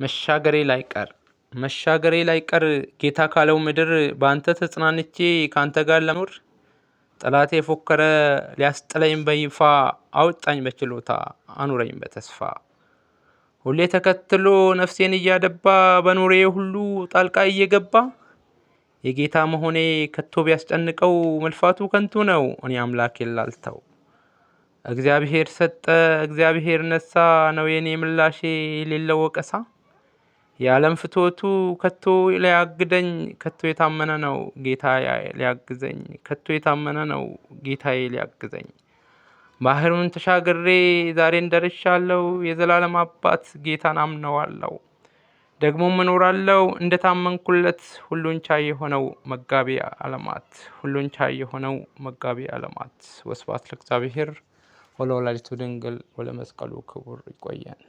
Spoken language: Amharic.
መሻገሬ ላይቀር ጌታ ካለው ምድር ባንተ ተጽናንቼ ካንተ ጋር ለመኖር ጠላቴ ፎከረ ሊያስጥለኝ በይፋ አውጣኝ በችሎታ አኑረኝ በተስፋ ሁሌ ተከትሎ ነፍሴን እያደባ በኑሬ ሁሉ ጣልቃ እየገባ የጌታ መሆኔ ከቶ ቢያስጨንቀው መልፋቱ ከንቱ ነው እኔ አምላኬን ላልተው። እግዚአብሔር ሰጠ እግዚአብሔር ነሳ ነው የኔ ምላሼ የሌለው ወቀሳ። የዓለም ፍቶቱ ከቶ ሊያግደኝ ከቶ የታመነ ነው ጌታዬ ሊያግዘኝ ከቶ የታመነ ነው ጌታዬ ሊያግዘኝ። ባህሩን ተሻግሬ ዛሬን ደርሻለሁ የዘላለም አባት ጌታን አምነዋለሁ። ደግሞም እኖራለሁ እንደታመንኩለት ሁሉን ቻይ የሆነው መጋቢ ዓለማት ሁሉን ቻይ የሆነው መጋቢ ዓለማት። ወስብሐት ለእግዚአብሔር ወለወላዲቱ ድንግል ወለመስቀሉ ክቡር። ይቆየን።